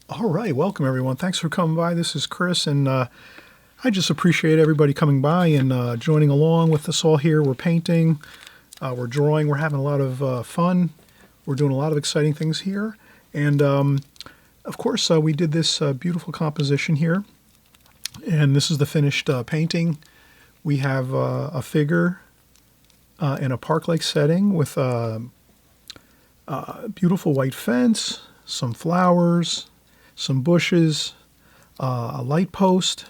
All right, welcome everyone. Thanks for coming by. This is Chris, and I just appreciate everybody coming by and joining along with us all here. We're painting, we're drawing, we're having a lot of fun. We're doing a lot of exciting things here. And of course, we did this beautiful composition here, and this is the finished painting. We have a figure in a park-like setting with a beautiful white fence, some flowers, some bushes, a light post,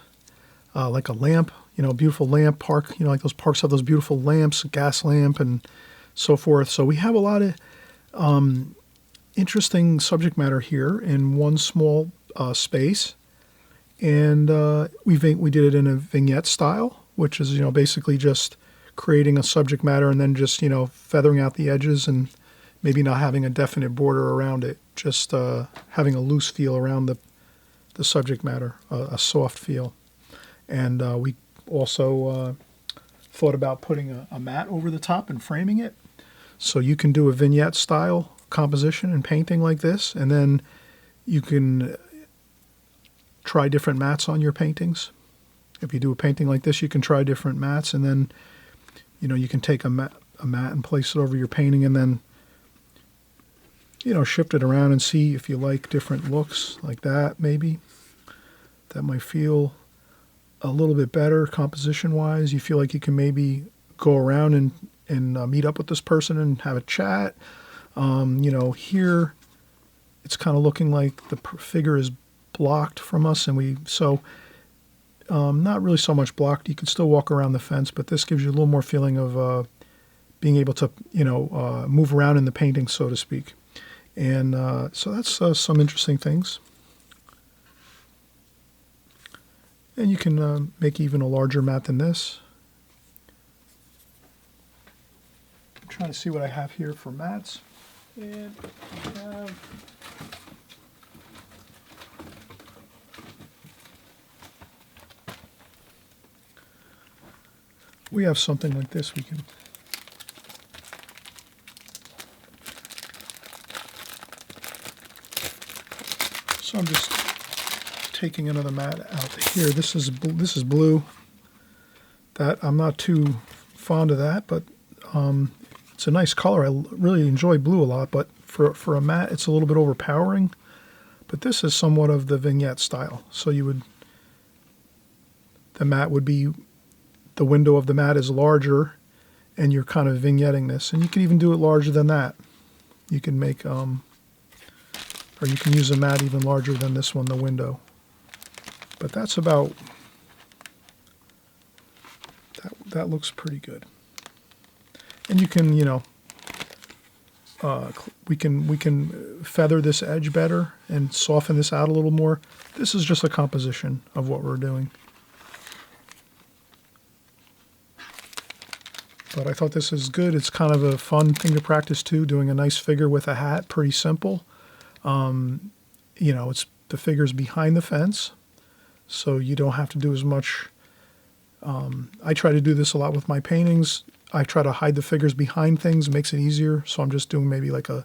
like a lamp, a beautiful lamp park, like those parks have those beautiful lamps, a gas lamp and so forth. So we have a lot of interesting subject matter here in one small space. And we did it in a vignette style, which is, basically just creating a subject matter and then just, feathering out the edges and maybe not having a definite border around it, just having a loose feel around the subject matter, a soft feel. And we also thought about putting a mat over the top and framing it. So you can do a vignette style composition and painting like this, and then you can try different mats on your paintings. If you do a painting like this, you can try different mats, and then you can take a mat and place it over your painting, and then shift it around and see if you like different looks like that. Maybe that might feel a little bit better composition wise. You feel like you can maybe go around and meet up with this person and have a chat. Here it's kind of looking like the figure is blocked from us, and not really so much blocked. You can still walk around the fence, but this gives you a little more feeling of being able to move around in the painting, so to speak. And so that's some interesting things. And you can make even a larger mat than this. I'm trying to see what I have here for mats. And we have something like this we can. So I'm just taking another mat out here. This is blue. That I'm not too fond of that, but it's a nice color. I really enjoy blue a lot, but for a mat, it's a little bit overpowering. But this is somewhat of the vignette style. So the mat would be, the window of the mat is larger, and you're kind of vignetting this. And you can even do it larger than that. You can make or you can use a mat even larger than this one, the window. But that's about, that looks pretty good. And you can, we can feather this edge better and soften this out a little more. This is just a composition of what we're doing. But I thought this is good. It's kind of a fun thing to practice too, doing a nice figure with a hat, pretty simple. It's the figure's behind the fence, so you don't have to do as much. I try to do this a lot with my paintings. I try to hide the figures behind things. It makes it easier. So I'm just doing maybe like a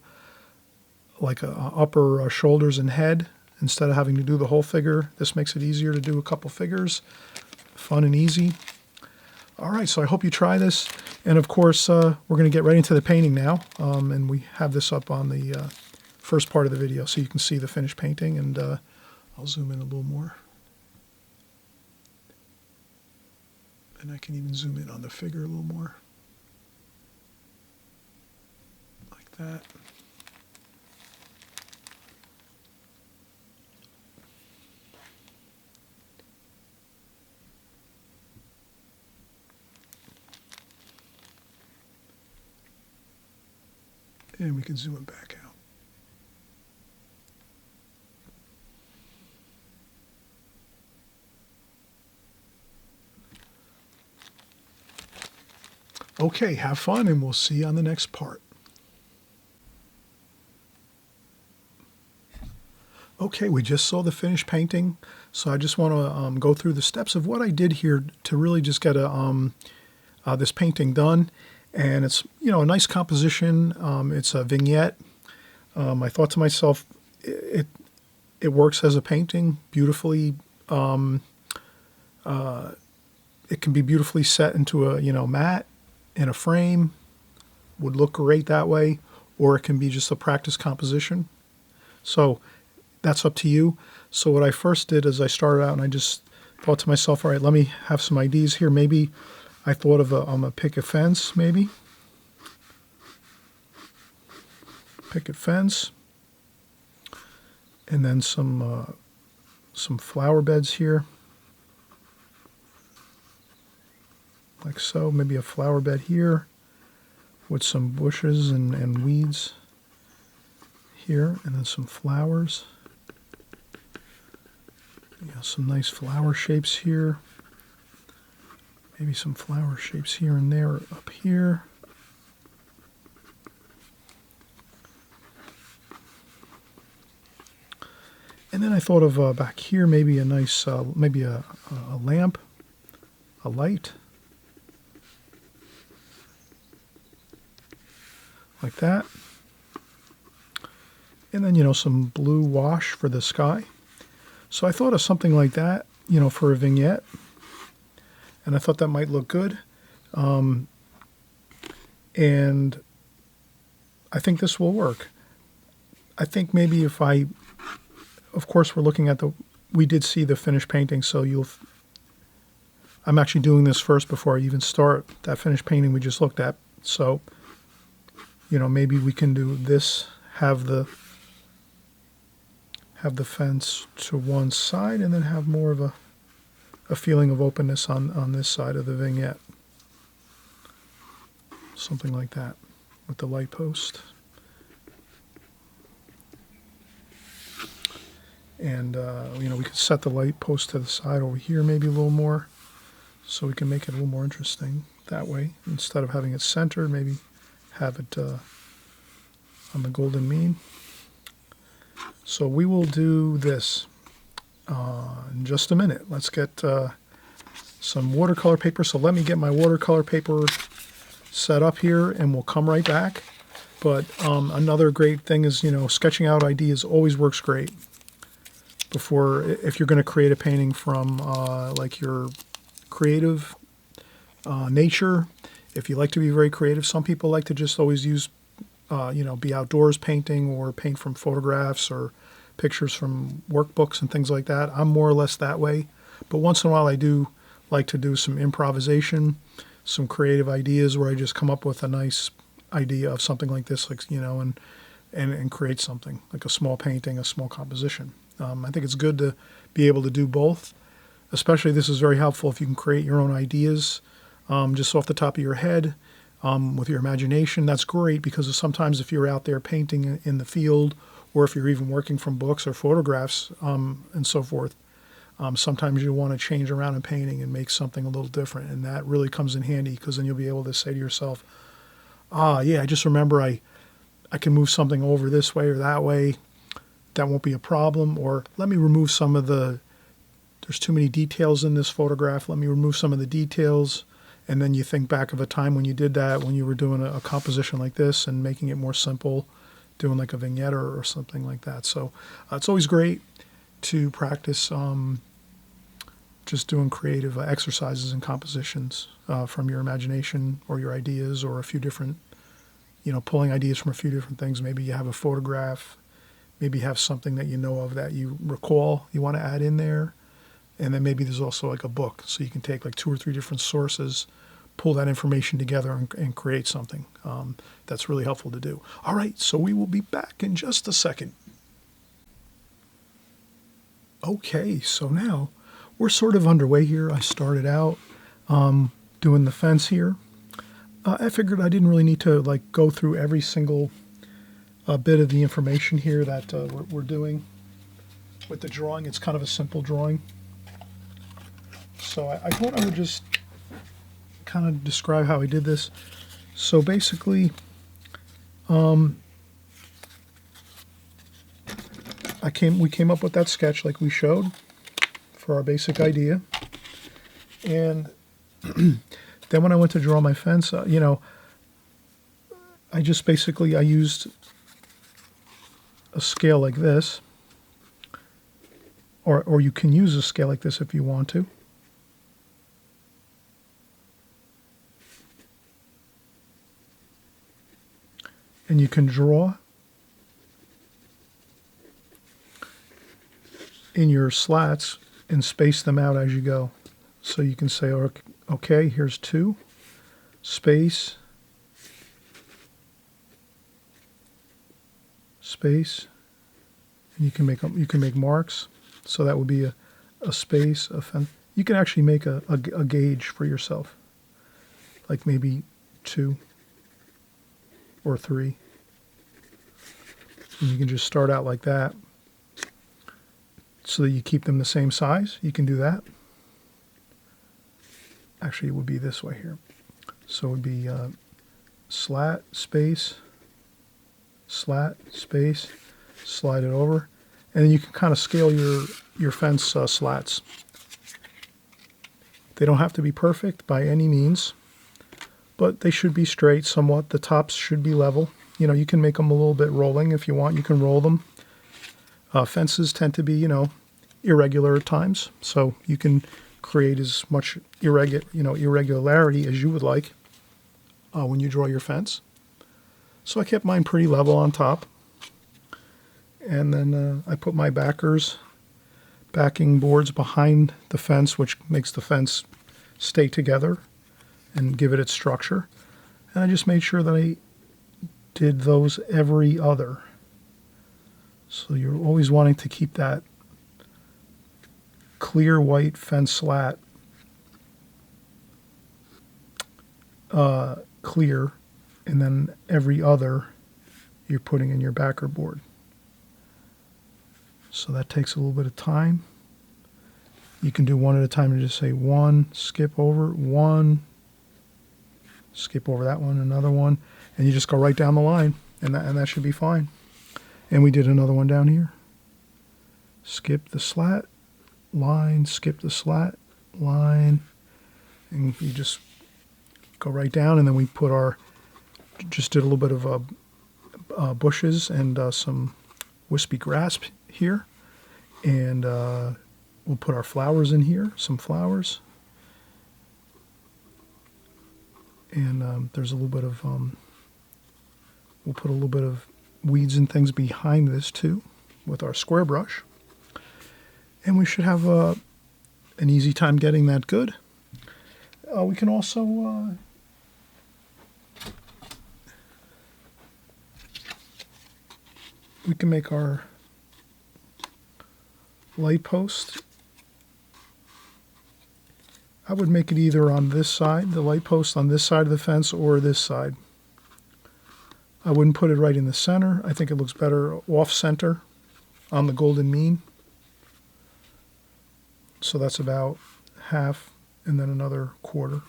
upper shoulders and head instead of having to do the whole figure. This makes it easier to do a couple figures. Fun and easy. All right, so I hope you try this. And of course, we're going to get right into the painting now. And we have this up on the first part of the video so you can see the finished painting. And I'll zoom in a little more. And I can even zoom in on the figure a little more. Like that. And we can zoom it back out. Okay, have fun, and we'll see you on the next part. Okay, we just saw the finished painting, so I just want to go through the steps of what I did here to really just get this painting done. And it's, a nice composition. It's a vignette. I thought to myself, it works as a painting beautifully. It can be beautifully set into a mat in a frame. Would look great that way, or it can be just a practice composition. So that's up to you. So what I first did is I started out and I just thought to myself, all right, let me have some ideas here. Maybe I thought of a picket fence, maybe. Picket fence. And then some flower beds here. Like so, maybe a flower bed here with some bushes and weeds here, and then some flowers. Some nice flower shapes here. Maybe some flower shapes here and there up here. And then I thought of back here, maybe a nice, maybe a lamp, a light. Like that. And then, some blue wash for the sky. So I thought of something like that, for a vignette. And I thought that might look good. And I think this will work. I think maybe if of course we're looking at we did see the finished painting, so I'm actually doing this first before I even start that finished painting we just looked at. So, maybe we can do this, have the fence to one side, and then have more of a feeling of openness on this side of the vignette. Something like that with the light post. And, we could set the light post to the side over here maybe a little more, so we can make it a little more interesting that way. Instead of having it centered, maybe have it on the golden mean. So we will do this in just a minute. Let's get some watercolor paper. So let me get my watercolor paper set up here, and we'll come right back. But another great thing is, sketching out ideas always works great. If you're going to create a painting from like your creative nature, if you like to be very creative, some people like to just always use, be outdoors painting or paint from photographs or pictures from workbooks and things like that. I'm more or less that way. But once in a while I do like to do some improvisation, some creative ideas where I just come up with a nice idea of something like this, like, and create something, like a small painting, a small composition. I think it's good to be able to do both. Especially this is very helpful if you can create your own ideas just off the top of your head with your imagination. That's great because sometimes if you're out there painting in the field, or if you're even working from books or photographs and so forth, sometimes you want to change around in painting and make something a little different. And that really comes in handy because then you'll be able to say to yourself, yeah, I just remember I can move something over this way or that way. That won't be a problem. Or let me remove some of there's too many details in this photograph. Let me remove some of the details. And then you think back of a time when you did that, when you were doing a composition like this and making it more simple, doing like a vignette or something like that. So it's always great to practice just doing creative exercises and compositions from your imagination or your ideas or a few different, pulling ideas from a few different things. Maybe you have a photograph, maybe you have something that you know of that you recall you want to add in there. And then maybe there's also like a book. So you can take like 2 or 3 different sources, pull that information together and create something. That's really helpful to do. All right, so we will be back in just a second. Okay, so now we're sort of underway here. I started out doing the fence here. I figured I didn't really need to like go through every single a bit of the information here that we're doing with the drawing. It's kind of a simple drawing. So I thought I would just kind of describe how I did this. So basically, we came up with that sketch like we showed for our basic idea. And then when I went to draw my fence, I used a scale like this, or you can use a scale like this if you want to. And you can draw in your slats and space them out as you go. So you can say, okay, here's 2, space, space, and you can make marks. So that would be a space, a fence. You can actually make a gauge for yourself, like maybe 2 or 3. And you can just start out like that so that you keep them the same size. You can do that. Actually, it would be this way here. So it would be slat, space, slide it over. And then you can kind of scale your fence slats. They don't have to be perfect by any means, but they should be straight somewhat. The tops should be level. You can make them a little bit rolling if you want. You can roll them. Fences tend to be, irregular at times, so you can create as much irregularity as you would like when you draw your fence. So I kept mine pretty level on top, and then I put my backing boards behind the fence, which makes the fence stay together and give it its structure. And I just made sure that I did those every other. So you're always wanting to keep that clear white fence slat clear, and then every other you're putting in your backer board. So that takes a little bit of time. You can do one at a time and just say 1, skip over, 1, skip over that one, another one, and you just go right down the line, and that should be fine. And we did another one down here. Skip the slat, line, skip the slat, line, and you just go right down. And then we just did a little bit of bushes and some wispy grass here, and we'll put our flowers in here, some flowers, and there's a little bit of we'll put a little bit of weeds and things behind this too with our square brush, and we should have an easy time getting that good. We can also we can make our light post. I would make it either on this side, the light post on this side of the fence, or this side. I wouldn't put it right in the center. I think it looks better off center on the golden mean. So that's about half, and then another quarter.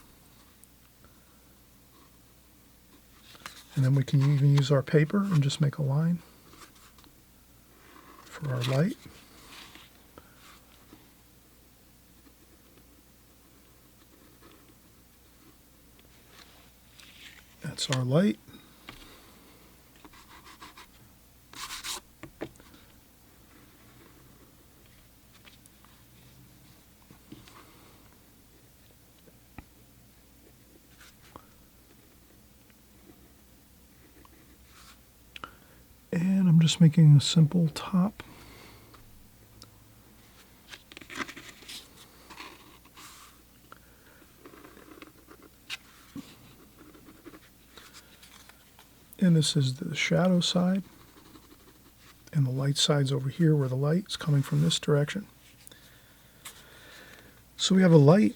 And then we can even use our paper and just make a line for our light. That's our light. And I'm just making a simple top. And this is the shadow side, and the light side's over here where the light's coming from this direction. So we have a light.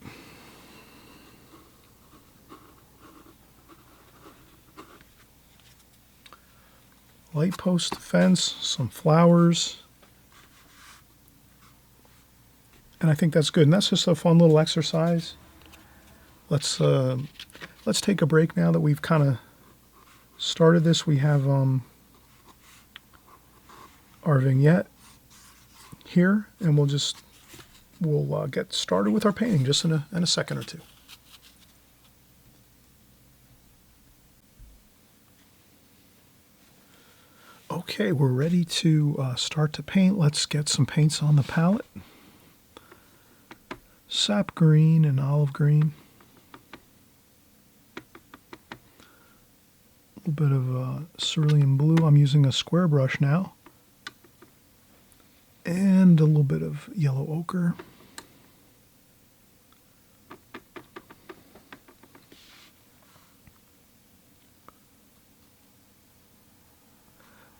light post fence, some flowers. And I think that's good. And that's just a fun little exercise. Let's take a break now that we've kind of started this. We have our vignette here, and we'll get started with our painting just in a second or two. Okay, we're ready to start to paint. Let's get some paints on the palette. Sap green and olive green. A little bit of cerulean blue. I'm using a square brush now. And a little bit of yellow ochre.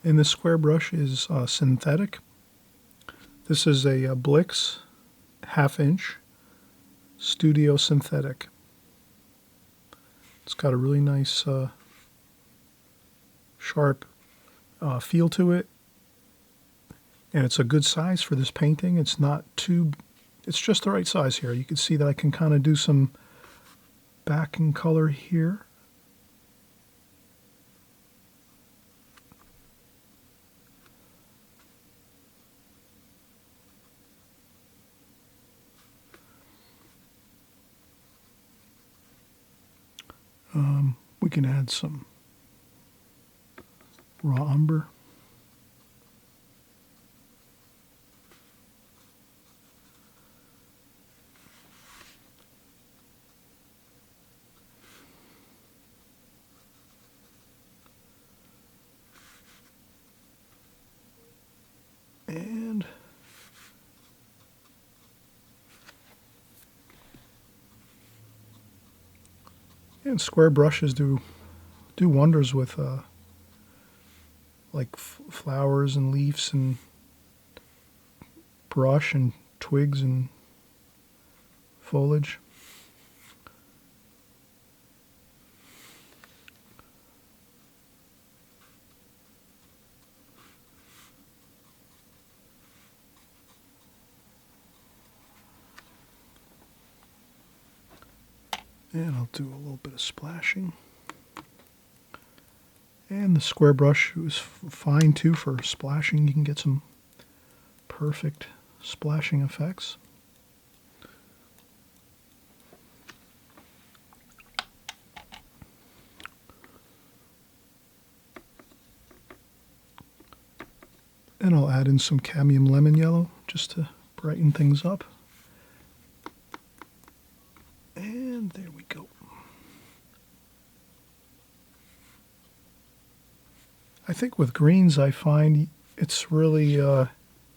And this square brush is synthetic. This is a Blix 1/2 inch Studio Synthetic. It's got a really nice sharp feel to it. And it's a good size for this painting. It's not too, it's just the right size here. You can see that I can kind of do some backing color here. We can add some raw umber. And square brushes do wonders with like flowers and leaves and brush and twigs and foliage. And I'll do a little bit of splashing. And the square brush is fine too for splashing. You can get some perfect splashing effects. And I'll add in some cadmium lemon yellow just to brighten things up. And there we go. I think with greens, I find it's really,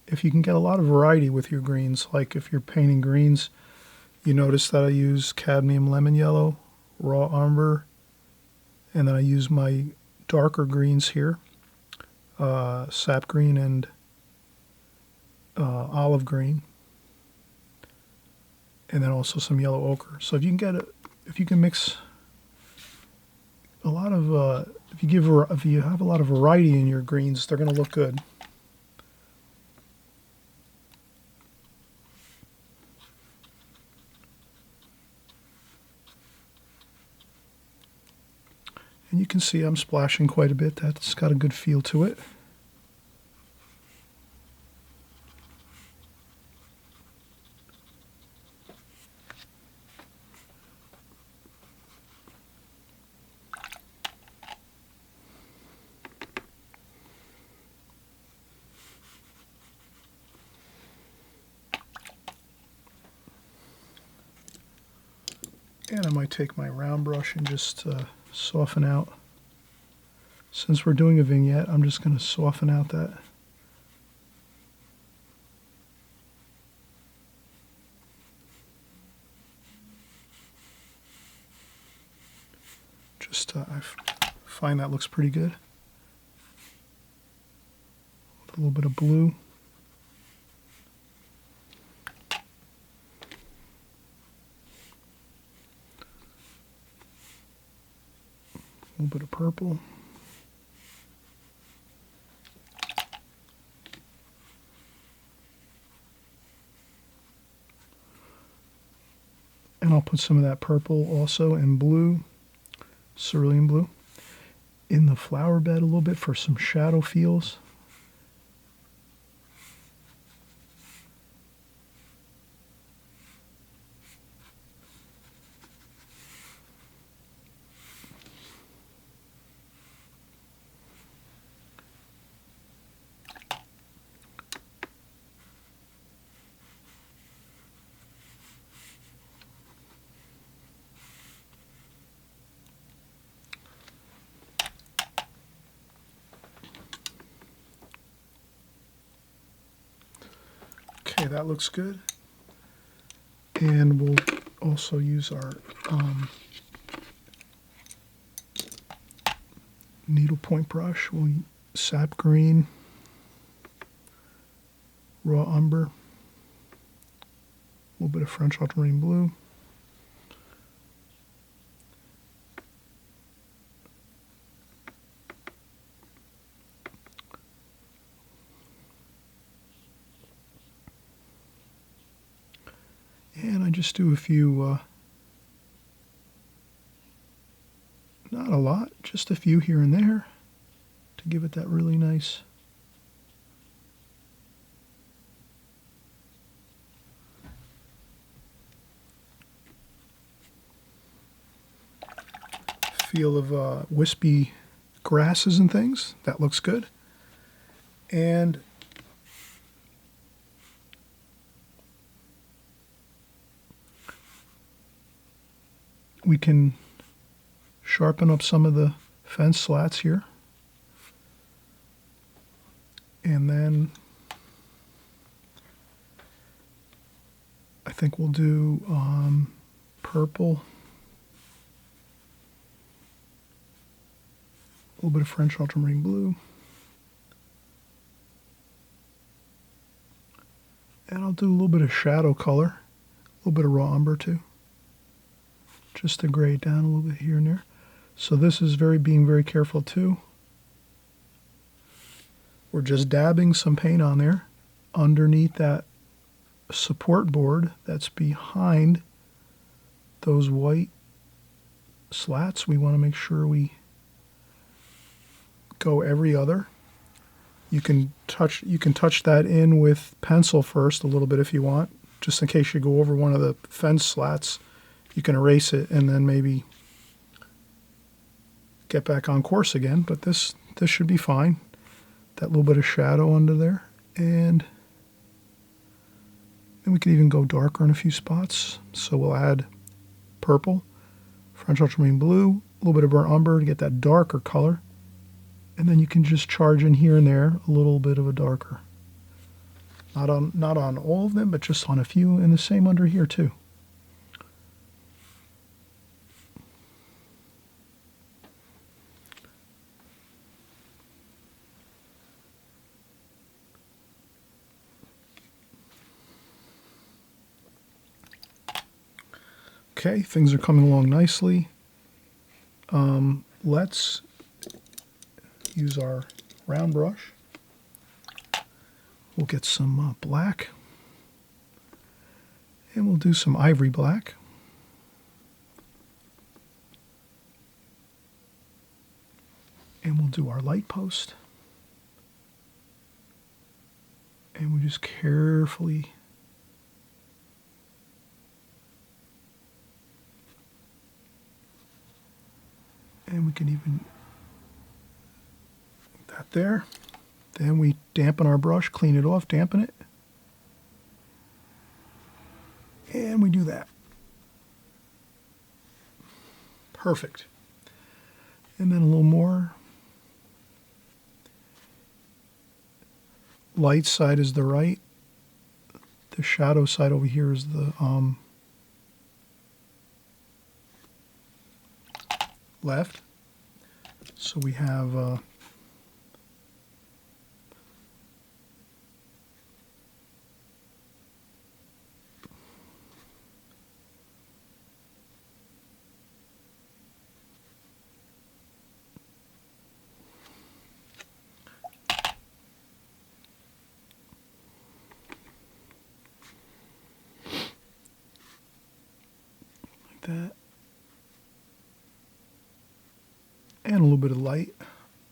if you can get a lot of variety with your greens, like if you're painting greens, you notice that I use cadmium lemon yellow, raw umber, and then I use my darker greens here, sap green and olive green, and then also some yellow ochre. So if you can if you can mix a lot of, if you have a lot of variety in your greens, they're going to look good. And you can see I'm splashing quite a bit. That's got a good feel to it. And I might take my round brush and just soften out. Since we're doing a vignette, I'm just going to soften out that. Just, I find that looks pretty good. A little bit of blue. A little bit of purple. And I'll put some of that purple also in blue, cerulean blue, in the flower bed a little bit for some shadow feels. Okay, that looks good. And we'll also use our needlepoint brush. We'll sap green, raw umber, a little bit of French ultramarine blue. And I just do a few, not a lot, just a few here and there to give it that really nice feel of wispy grasses and things. That looks good. And we can sharpen up some of the fence slats here. And then I think we'll do purple, a little bit of French ultramarine blue, and I'll do a little bit of shadow color, a little bit of raw umber too, just to gray it down a little bit here and there. So this is being very careful too. We're just dabbing some paint on there underneath that support board that's behind those white slats. We want to make sure we go every other. You can touch that in with pencil first a little bit if you want, just in case you go over one of the fence slats. You can erase it and then maybe get back on course again, but this should be fine. That little bit of shadow under there, and then we could even go darker in a few spots. So we'll add purple, French ultramarine blue, a little bit of burnt umber to get that darker color, and then you can just charge in here and there a little bit of a darker. Not on all of them, but just on a few, and the same under here too. Okay, things are coming along nicely. Let's use our round brush. We'll get some black, and we'll do some ivory black. And we'll do our light post. And we just carefully and we can even put that there. Then we dampen our brush, clean it off, dampen it. And we do that. Perfect. And then a little more. Light side is the right. The shadow side over here is the left. So we have that. And a little bit of light,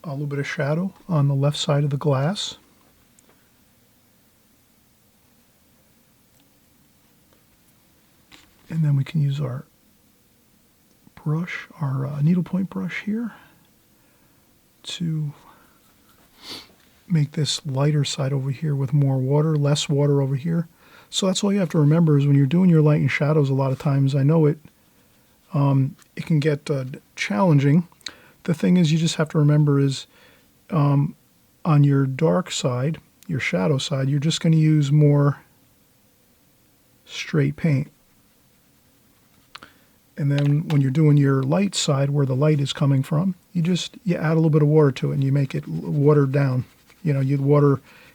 a little bit of shadow on the left side of the glass. And then we can use our brush, our needlepoint brush here, to make this lighter side over here with more water, less water over here. So that's all you have to remember is when you're doing your light and shadows, a lot of times, I know it can get challenging. The thing is, you just have to remember is on your dark side, your shadow side, you're just going to use more straight paint. And then when you're doing your light side, where the light is coming from, you add a little bit of water to it and you make it watered down. You know, you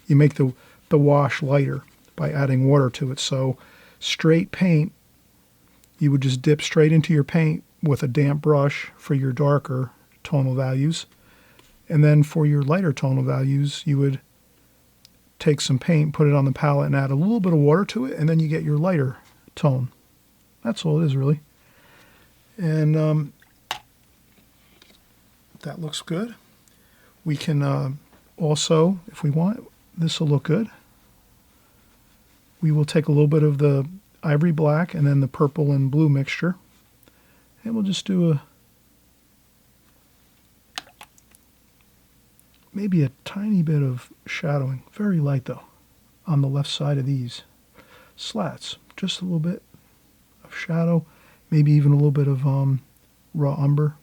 make the wash lighter by adding water to it. So straight paint, you would just dip straight into your paint with a damp brush for your darker tonal values. And then for your lighter tonal values, you would take some paint, put it on the palette, and add a little bit of water to it, and then you get your lighter tone. That's all it is, really. And that looks good. We can also, if we want, this will look good. We will take a little bit of the ivory black and then the purple and blue mixture, and we'll just do maybe a tiny bit of shadowing, very light though, on the left side of these slats. Just a little bit of shadow, maybe even a little bit of raw umber.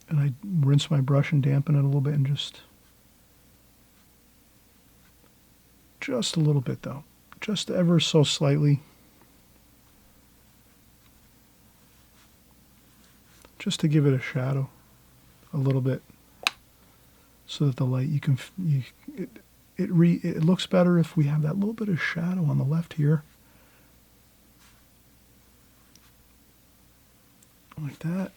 And I rinse my brush and dampen it a little bit, and just a little bit though, just ever so slightly, just to give it a shadow a little bit, so that the light it looks better if we have that little bit of shadow on the left here, like that.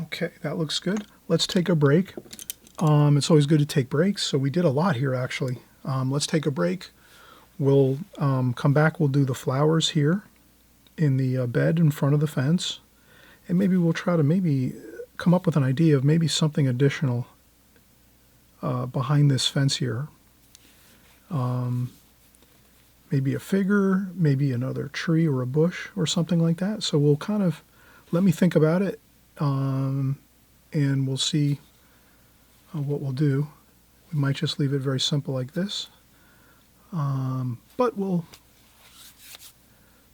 Okay, that looks good. Let's take a break. It's always good to take breaks, so we did a lot here actually. Let's take a break. We'll come back, we'll do the flowers here in the bed in front of the fence, and maybe we'll try to come up with an idea of maybe something additional behind this fence here. Maybe a figure, maybe another tree or a bush or something like that. So we'll kind of, let me think about it. And we'll see what we'll do. We might just leave it very simple like this, but we'll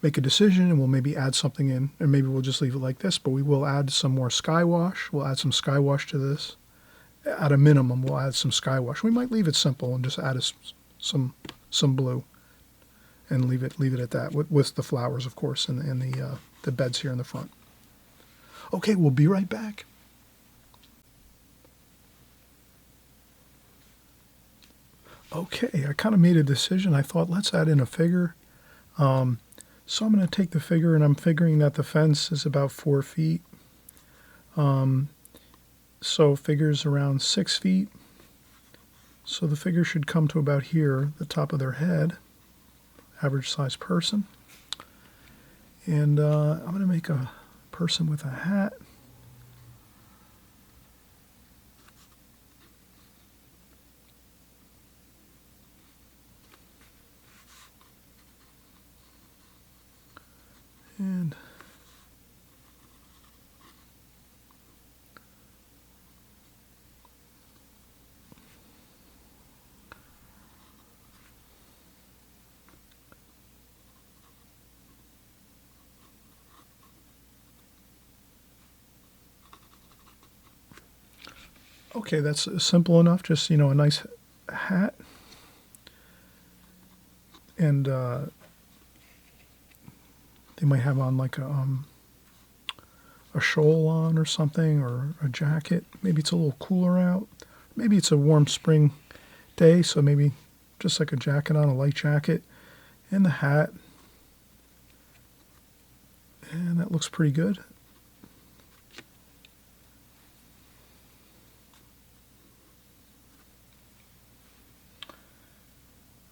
make a decision and we'll maybe add something in, or maybe we'll just leave it like this, but we will add some more sky wash. We'll add some sky wash to this. At a minimum, we'll add some sky wash. We might leave it simple and just add some blue and leave it at that, with the flowers, of course, and the beds here in the front. Okay, we'll be right back. Okay, I kind of made a decision. I thought, let's add in a figure. So I'm going to take the figure, and I'm figuring that the fence is about 4 feet. So figure's around 6 feet. So the figure should come to about here, the top of their head, average size person. And I'm going to make a person with a hat. And okay, that's simple enough. Just, a nice hat. And they might have on like a a shawl on or something, or a jacket. Maybe it's a little cooler out. Maybe it's a warm spring day, so maybe just like a jacket on, a light jacket, and the hat. And that looks pretty good.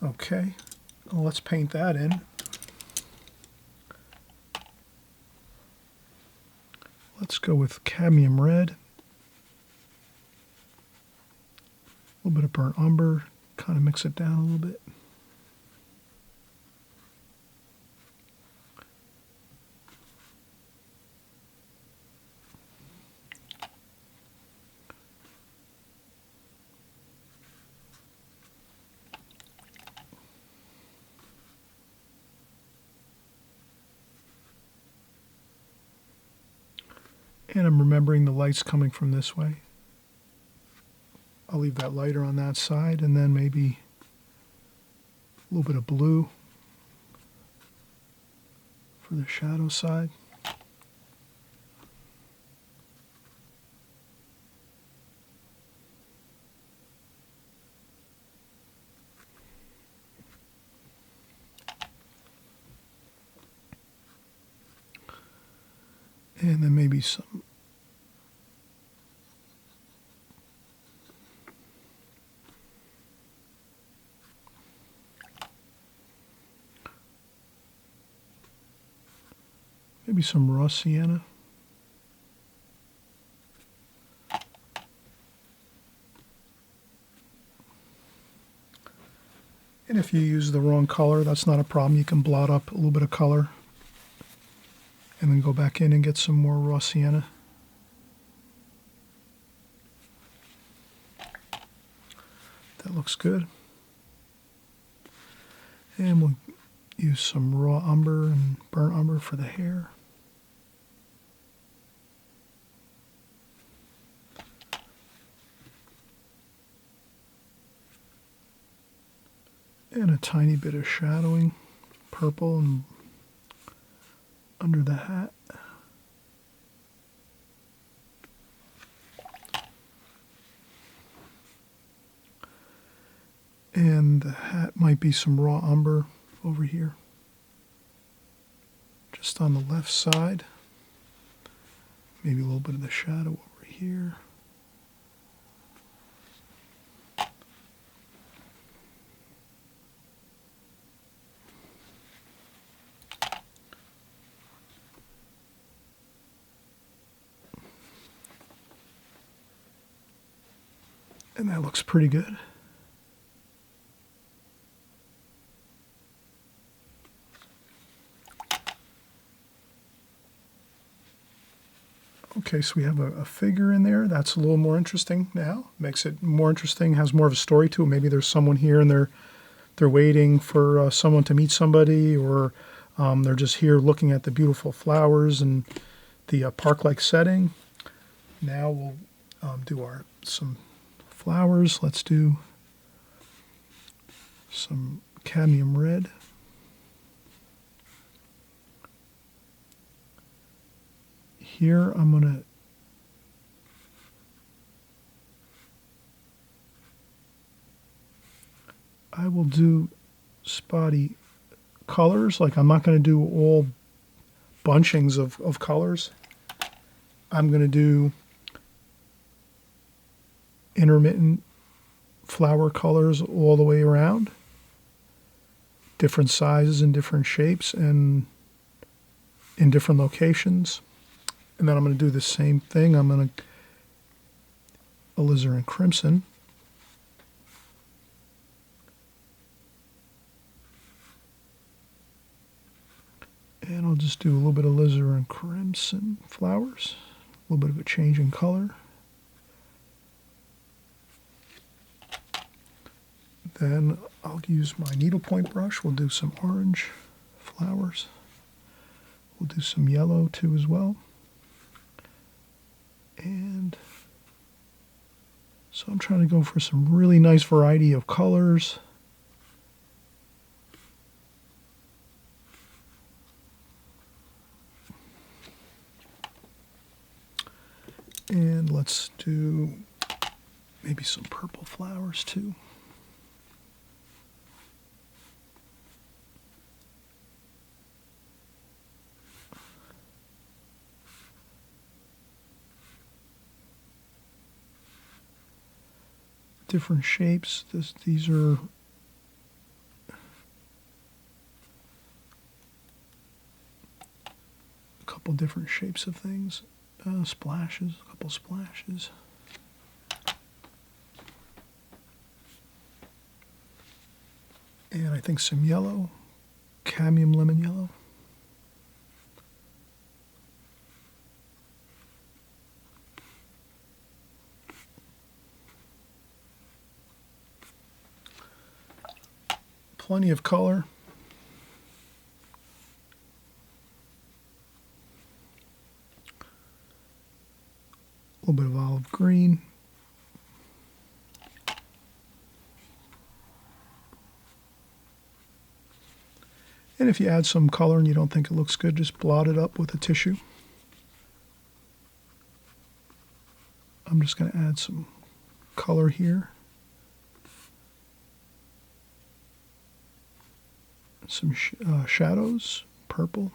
Okay, well, let's paint that in. Let's go with cadmium red. A little bit of burnt umber, kind of mix it down a little bit. And I'm remembering the light's coming from this way. I'll leave that lighter on that side, and then maybe a little bit of blue for the shadow side. And then maybe some raw sienna. And if you use the wrong color, that's not a problem. You can blot up a little bit of color and then go back in and get some more raw sienna. That looks good. And we'll use some raw umber and burnt umber for the hair. And a tiny bit of shadowing, purple and under the hat. And the hat might be some raw umber over here, just on the left side. Maybe a little bit of the shadow over here. And that looks pretty good. Okay, so we have a figure in there. That's a little more interesting now. Makes it more interesting, has more of a story to it. Maybe there's someone here and they're waiting for someone to meet somebody, or they're just here looking at the beautiful flowers and the park-like setting. Now we'll do some flowers. Let's do some cadmium red. Here I will do spotty colors. Like, I'm not going to do all bunchings of colors. I'm going to do intermittent flower colors all the way around, different sizes and different shapes and in different locations. And then I'm going to do the same thing. I'm going to alizarin crimson. And I'll just do a little bit of alizarin crimson flowers, a little bit of a change in color. Then I'll use my needlepoint brush. We'll do some orange flowers. We'll do some yellow too as well. And so I'm trying to go for some really nice variety of colors. And let's do maybe some purple flowers too. Different shapes. These are a couple different shapes of things. Splashes, a couple splashes. And I think some yellow, cadmium lemon yellow. Plenty of color. A little bit of olive green. And if you add some color and you don't think it looks good, just blot it up with a tissue. I'm just going to add some color here. Some shadows, purple.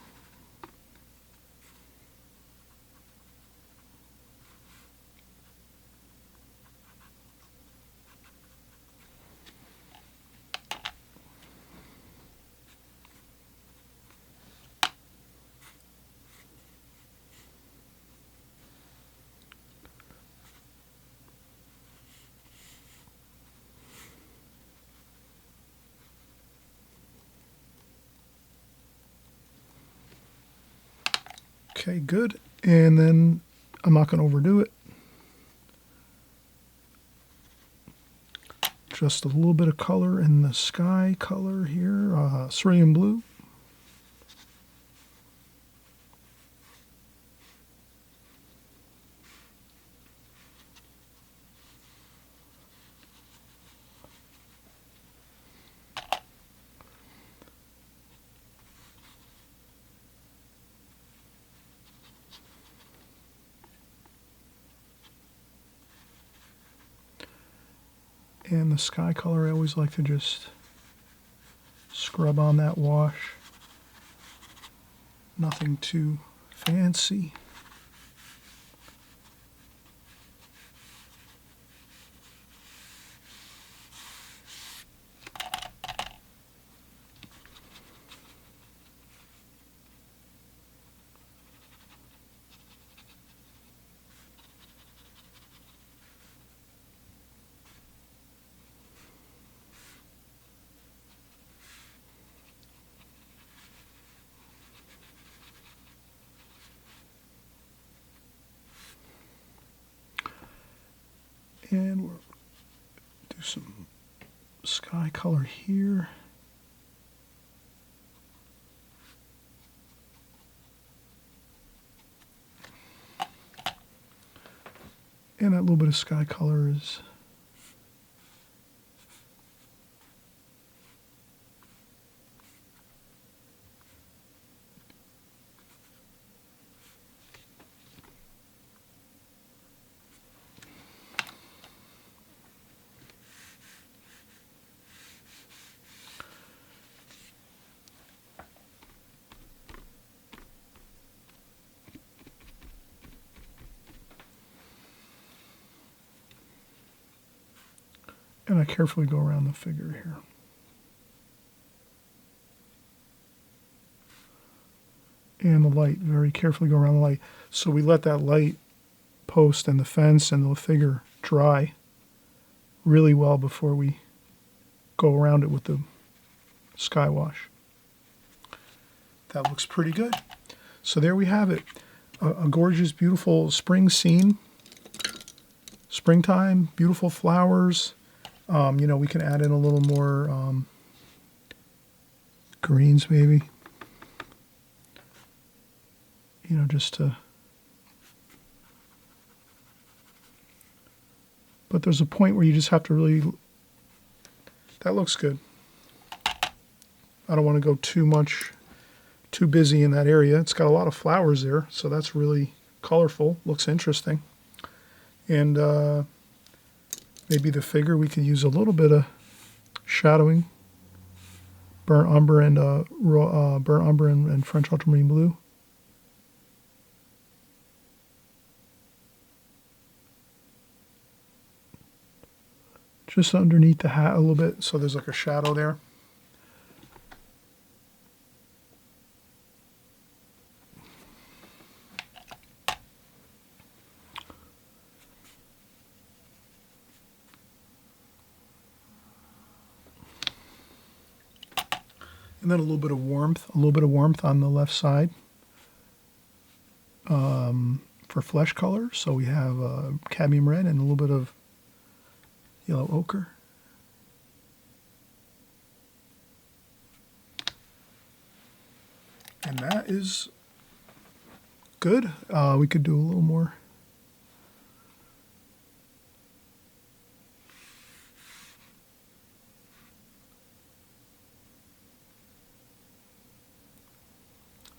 Okay, good. And then I'm not going to overdo it. Just a little bit of color in the sky color here, cerulean blue. And the sky color, I always like to just scrub on that wash. Nothing too fancy. And we'll do some sky color here. And that little bit of sky color is and I carefully go around the figure here. And the light, very carefully go around the light. So we let that light post and the fence and the figure dry really well before we go around it with the sky wash. That looks pretty good. So there we have it. A gorgeous, beautiful spring scene. Springtime, beautiful flowers. You know, we can add in a little more greens maybe. You know, just to... But there's a point where you just have to really... That looks good. I don't want to go too busy in that area. It's got a lot of flowers there, so that's really colorful. Looks interesting. And maybe the figure, we could use a little bit of shadowing, burnt umber and and French ultramarine blue. Just underneath the hat a little bit, so there's like a shadow there. And then a little bit of warmth on the left side for flesh color. So we have cadmium red and a little bit of yellow ochre. And that is good. We could do a little more.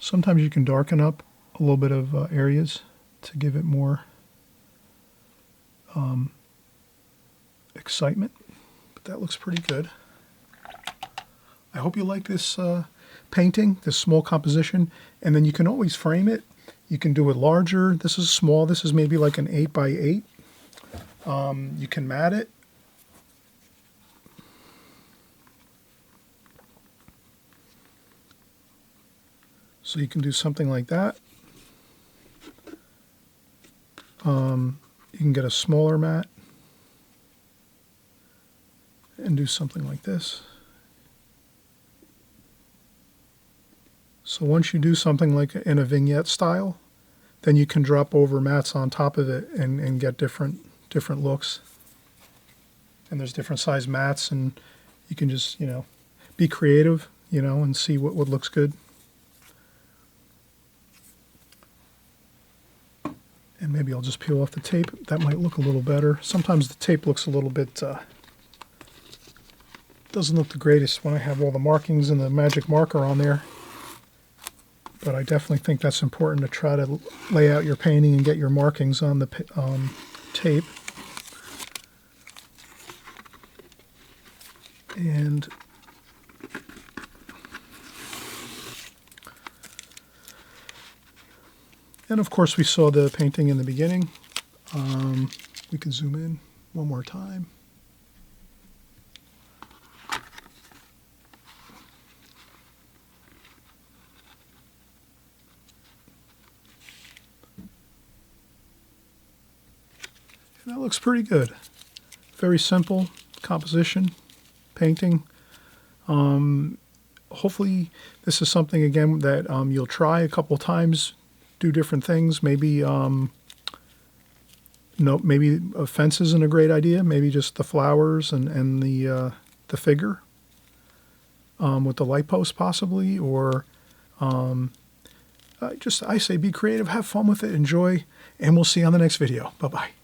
Sometimes you can darken up a little bit of areas to give it more excitement, but that looks pretty good. I hope you like this painting, this small composition, and then you can always frame it. You can do it larger. This is small. This is maybe like an 8 by 8. You can mat it. So you can do something like that. You can get a smaller mat and do something like this. So once you do something like in a vignette style, then you can drop over mats on top of it and get different looks. And there's different size mats, and you can just, be creative, and see what looks good. And maybe I'll just peel off the tape. That might look a little better. Sometimes the tape looks a little bit, doesn't look the greatest when I have all the markings and the magic marker on there. But I definitely think that's important to try to lay out your painting and get your markings on the tape. And of course, we saw the painting in the beginning. We can zoom in one more time. And that looks pretty good. Very simple composition, painting. Hopefully, this is something, again, that you'll try a couple times. Do different things. Maybe maybe a fence isn't a great idea. Maybe just the flowers and the figure with the light post possibly. Or I say be creative, have fun with it, enjoy, and we'll see you on the next video. Bye bye.